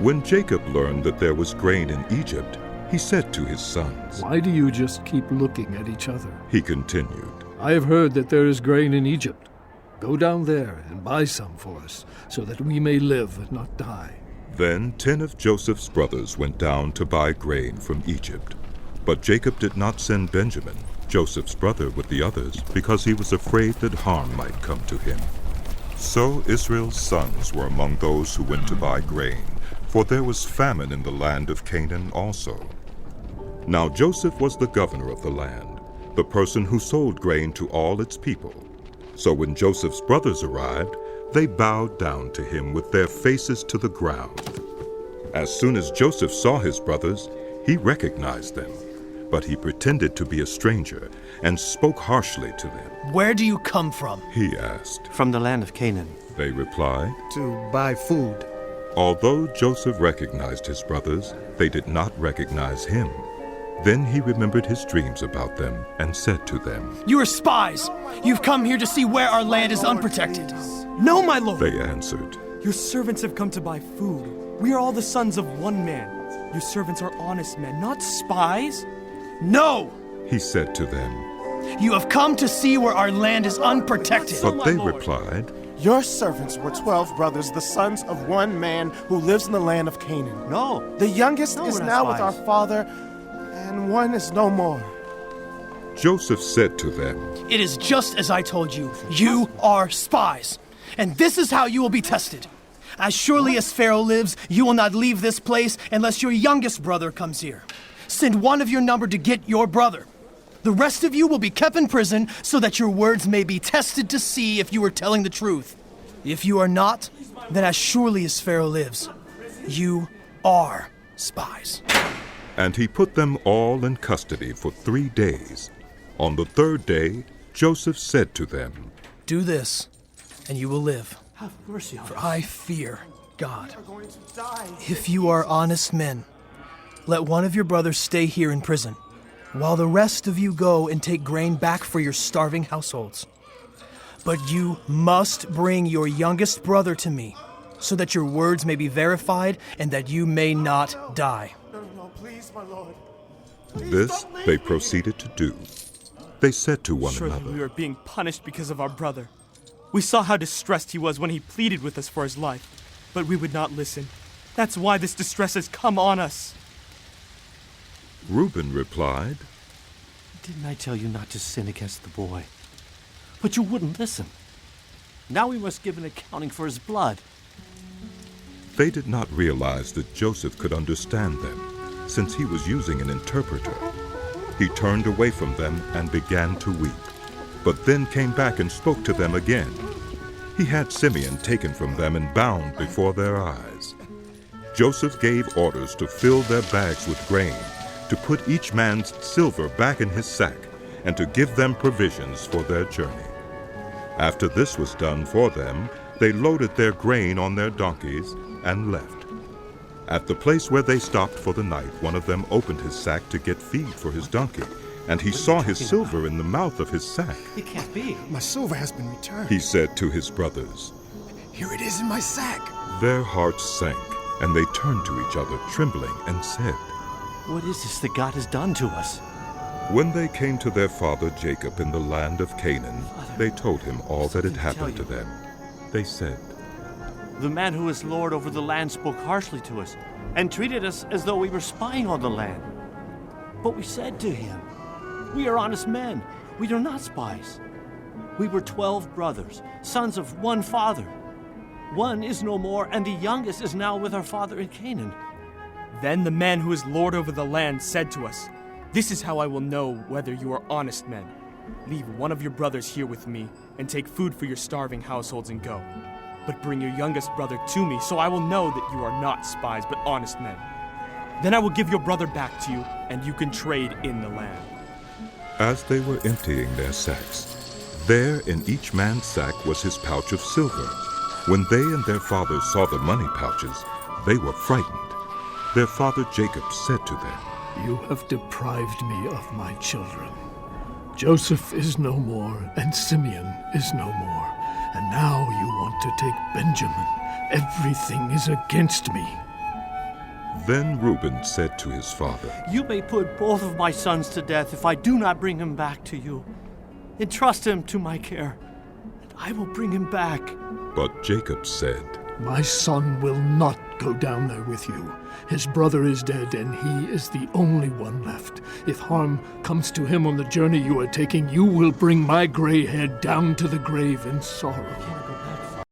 When Jacob learned that there was grain in Egypt, he said to his sons, "Why do you just keep looking at each other?" He continued, "I have heard that there is grain in Egypt. Go down there and buy some for us, so that we may live and not die." Then 10 of Joseph's brothers went down to buy grain from Egypt. But Jacob did not send Benjamin, Joseph's brother, with the others, because he was afraid that harm might come to him. So Israel's sons were among those who went to buy grain, for there was famine in the land of Canaan also. Now Joseph was the governor of the land, the person who sold grain to all its people. So when Joseph's brothers arrived, they bowed down to him with their faces to the ground. As soon as Joseph saw his brothers, he recognized them, but he pretended to be a stranger and spoke harshly to them. "Where do you come from?" he asked. "From the land of Canaan," they replied. "To buy food." Although Joseph recognized his brothers, they did not recognize him. Then he remembered his dreams about them and said to them, "You are spies! You've come here to see where our land is unprotected." "No, my lord." They answered. "Your servants have come to buy food. We are all the sons of one man. Your servants are honest men, not spies." "No!" He said to them. "You have come to see where our land is unprotected." But they replied, "Your servants were 12 brothers, the sons of one man who lives in the land of Canaan. "No. The youngest No, is we're not now with our spies." father, and one is no more." Joseph said to them, "It is just as I told you. You are spies. And this is how you will be tested. As surely as Pharaoh lives, you will not leave this place unless your youngest brother comes here. Send one of your number to get your brother. The rest of you will be kept in prison so that your words may be tested to see if you are telling the truth. If you are not, then as surely as Pharaoh lives, you are spies." and he put them all in custody for 3 days. On the 3rd day, Joseph said to them, "Do this, and you will live. Have mercy on For us. I fear God. If you are honest men, let one of your brothers stay here in prison, while the rest of you go and take grain back for your starving households. But you must bring your youngest brother to me, so that your words may be verified and that you may not die." No, please, my lord. This they proceeded to do. They said to one Surely another, we are being punished because of our brother. We saw how distressed he was when he pleaded with us for his life, but we would not listen. That's why this distress has come on us. Reuben replied, Didn't I tell you not to sin against the boy? But you wouldn't listen. Now we must give an accounting for his blood. They did not realize that Joseph could understand them, since he was using an interpreter. He turned away from them and began to weep, but then came back and spoke to them again. He had Simeon taken from them and bound before their eyes. Joseph gave orders to fill their bags with grain, to put each man's silver back in his sack, and to give them provisions for their journey. After this was done for them, they loaded their grain on their donkeys and left. At the place where they stopped for the night, one of them opened his sack to get feed for his donkey, and he saw his silver in the mouth of his sack. It can't be. My silver has been returned. He said to his brothers. Here it is in my sack. Their hearts sank, and they turned to each other, trembling, and said, What is this that God has done to us? When they came to their father Jacob in the land of Canaan, they told him all that had happened to them. They said, The man who is Lord over the land spoke harshly to us and treated us as though we were spying on the land. But we said to him, We are honest men. We are not spies. We were 12 brothers, sons of one father. One is no more, and the youngest is now with our father in Canaan. Then the man who is Lord over the land said to us, This is how I will know whether you are honest men. Leave one of your brothers here with me, and take food for your starving households and go. But bring your youngest brother to me, so I will know that you are not spies, but honest men. Then I will give your brother back to you, and you can trade in the land. as they were emptying their sacks, there in each man's sack was his pouch of silver. When they and their father saw the money pouches, they were frightened. Their father Jacob said to them, You have deprived me of my children. Joseph is no more, and Simeon is no more. And now you want to take Benjamin. Everything is against me. Then Reuben said to his father, You may put both of my sons to death if I do not bring him back to you. Entrust him to my care, and I will bring him back. But Jacob said, My son will not go down there with you. His brother is dead, and he is the only one left. If harm comes to him on the journey you are taking, you will bring my gray head down to the grave in sorrow.